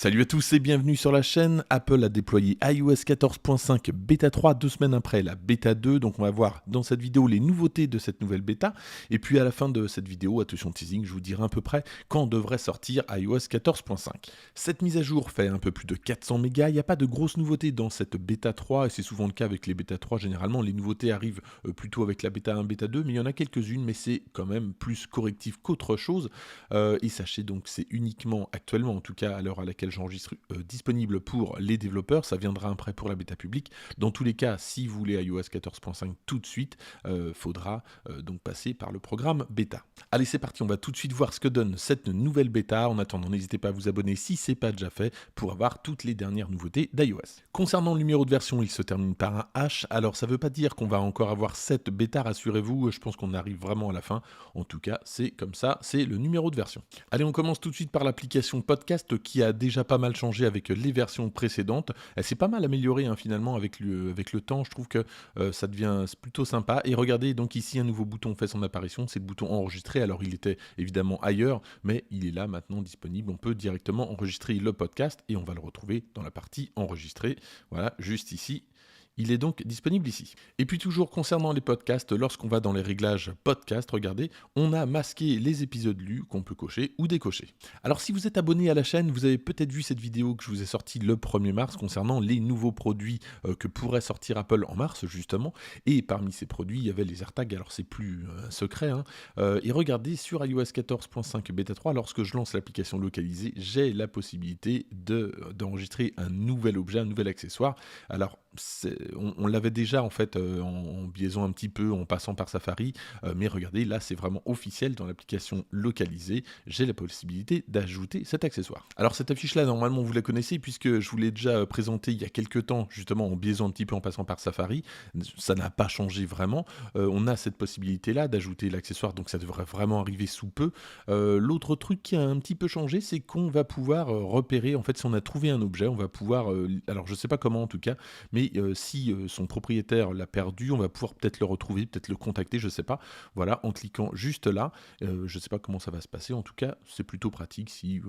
Salut à tous et bienvenue sur la chaîne. Apple a déployé iOS 14.5 bêta 3 2 semaines après la bêta 2. Donc on va voir dans cette vidéo les nouveautés de cette nouvelle bêta. Et puis à la fin de cette vidéo, attention teasing, je vous dirai à peu près quand devrait sortir iOS 14.5. Cette mise à jour fait un peu plus de 400 mégas. Il n'y a pas de grosses nouveautés dans cette bêta 3 et c'est souvent le cas avec les bêta 3. Généralement les nouveautés arrivent plutôt avec la bêta 1, bêta 2, mais il y en a quelques-unes, mais c'est quand même plus correctif qu'autre chose. Et sachez donc que c'est uniquement actuellement, en tout cas à l'heure à laquelle j'enregistre, disponible pour les développeurs. Ça viendra après pour la bêta publique. Dans tous les cas, si vous voulez iOS 14.5 tout de suite, faudra donc passer par le programme bêta. Allez, c'est parti, on va tout de suite voir ce que donne cette nouvelle bêta. En attendant, n'hésitez pas à vous abonner si ce n'est pas déjà fait pour avoir toutes les dernières nouveautés d'iOS. Concernant le numéro de version, il se termine par un H. Alors, ça ne veut pas dire qu'on va encore avoir cette bêta, rassurez-vous. Je pense qu'on arrive vraiment à la fin. En tout cas, c'est comme ça, c'est le numéro de version. Allez, on commence tout de suite par l'application Podcast qui a déjà pas mal changé avec les versions précédentes. Elle s'est pas mal améliorée finalement avec le temps. Je trouve que ça devient plutôt sympa. Et regardez, donc ici un nouveau bouton fait son apparition, c'est le bouton enregistrer. Alors il était évidemment ailleurs, mais il est là maintenant disponible. On peut directement enregistrer le podcast et on va le retrouver dans la partie enregistrer. Voilà, juste ici. Il est donc disponible ici. Et puis toujours concernant les podcasts, lorsqu'on va dans les réglages podcast, regardez, on a masqué les épisodes lus qu'on peut cocher ou décocher. Alors si vous êtes abonné à la chaîne, vous avez peut-être vu cette vidéo que je vous ai sortie le 1er mars concernant les nouveaux produits que pourrait sortir Apple en mars justement. Et parmi ces produits, il y avait les AirTags, alors c'est plus un secret. Et regardez, sur iOS 14.5 bêta 3, lorsque je lance l'application localisée, j'ai la possibilité d'enregistrer un nouvel objet, un nouvel accessoire. Alors on l'avait déjà en fait en biaisant un petit peu, en passant par Safari, mais regardez, là c'est vraiment officiel dans l'application localisée, j'ai la possibilité d'ajouter cet accessoire. Alors cette affiche-là, normalement vous la connaissez puisque je vous l'ai déjà présentée il y a quelques temps, justement en biaisant un petit peu, en passant par Safari, ça n'a pas changé vraiment. On a cette possibilité-là d'ajouter l'accessoire, donc ça devrait vraiment arriver sous peu. L'autre truc qui a un petit peu changé, c'est qu'on va pouvoir repérer, en fait si on a trouvé un objet, on va pouvoir, alors je sais pas comment en tout cas, mais si son propriétaire l'a perdu, on va pouvoir peut-être le retrouver, peut-être le contacter, je ne sais pas. Voilà, en cliquant juste là, je ne sais pas comment ça va se passer. En tout cas, c'est plutôt pratique si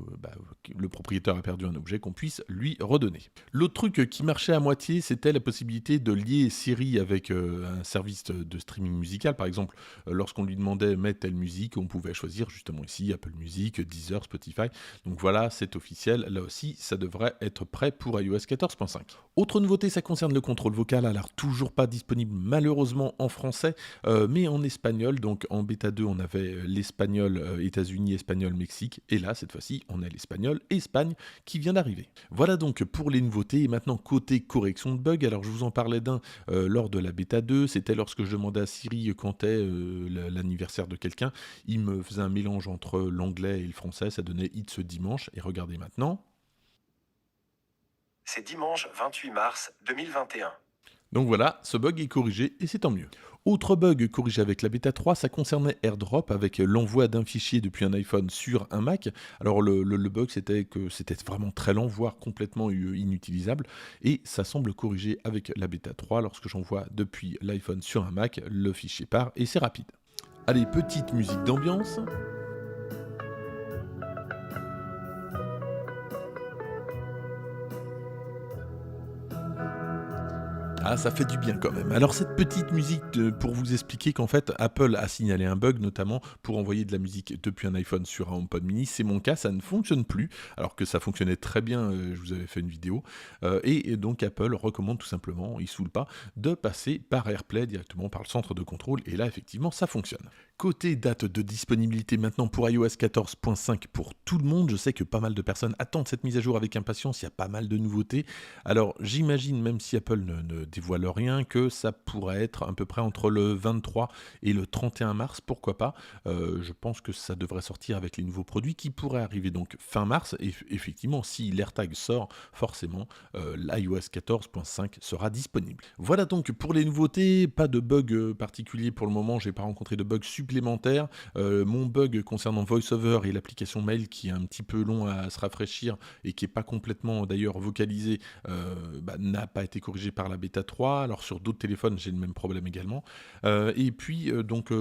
le propriétaire a perdu un objet, qu'on puisse lui redonner. L'autre truc qui marchait à moitié, c'était la possibilité de lier Siri avec un service de streaming musical. Par exemple, lorsqu'on lui demandait « mets telle musique », on pouvait choisir justement ici Apple Music, Deezer, Spotify. Donc voilà, c'est officiel. Là aussi, ça devrait être prêt pour iOS 14.5. Autre nouveauté, ça concerne le contrôle vocal, alors toujours pas disponible malheureusement en français, mais en espagnol. Donc en bêta 2, on avait l'espagnol États-Unis, espagnol Mexique, et là cette fois-ci, on a l'espagnol Espagne qui vient d'arriver. Voilà donc pour les nouveautés. Et maintenant côté correction de bugs, alors je vous en parlais d'un lors de la bêta 2, c'était lorsque je demandais à Siri quand est l'anniversaire de quelqu'un, il me faisait un mélange entre l'anglais et le français, ça donnait It's ce dimanche, et regardez maintenant. C'est dimanche 28 mars 2021. Donc voilà, ce bug est corrigé et c'est tant mieux. Autre bug corrigé avec la bêta 3, ça concernait AirDrop avec l'envoi d'un fichier depuis un iPhone sur un Mac. Alors le bug c'était que c'était vraiment très lent, voire complètement inutilisable. Et ça semble corrigé avec la bêta 3. Lorsque j'envoie depuis l'iPhone sur un Mac, le fichier part et c'est rapide. Allez, petite musique d'ambiance. Ah, ça fait du bien quand même. Alors cette petite musique pour vous expliquer qu'en fait Apple a signalé un bug notamment pour envoyer de la musique depuis un iPhone sur un HomePod mini. C'est mon cas, ça ne fonctionne plus alors que ça fonctionnait très bien, je vous avais fait une vidéo. Et donc Apple recommande tout simplement, il saoule pas, de passer par AirPlay directement par le centre de contrôle et là effectivement ça fonctionne. Côté date de disponibilité maintenant pour iOS 14.5 pour tout le monde, je sais que pas mal de personnes attendent cette mise à jour avec impatience, il y a pas mal de nouveautés. Alors j'imagine, même si Apple ne dévoile rien, que ça pourrait être à peu près entre le 23 et le 31 mars, pourquoi pas. Je pense que ça devrait sortir avec les nouveaux produits qui pourraient arriver donc fin mars. Et effectivement, si l'AirTag sort, forcément, l'iOS 14.5 sera disponible. Voilà donc pour les nouveautés, pas de bug particulier pour le moment, j'ai pas rencontré de bug supplémentaire supplémentaires. Mon bug concernant VoiceOver et l'application mail qui est un petit peu long à se rafraîchir et qui n'est pas complètement d'ailleurs vocalisé, n'a pas été corrigé par la bêta 3. Alors sur d'autres téléphones, j'ai le même problème également. Et puis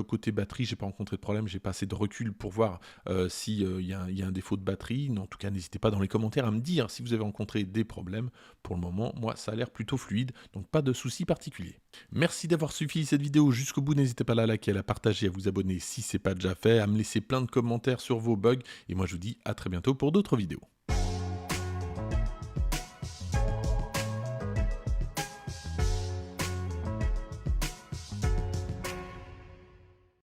côté batterie, j'ai pas rencontré de problème, j'ai pas assez de recul pour voir s'il y a un défaut de batterie. En tout cas, n'hésitez pas dans les commentaires à me dire si vous avez rencontré des problèmes. Pour le moment, moi, ça a l'air plutôt fluide, donc pas de soucis particuliers. Merci d'avoir suivi cette vidéo jusqu'au bout. N'hésitez pas à la liker, à la partager, à vous abonner si ce n'est pas déjà fait, à me laisser plein de commentaires sur vos bugs. Et moi, je vous dis à très bientôt pour d'autres vidéos.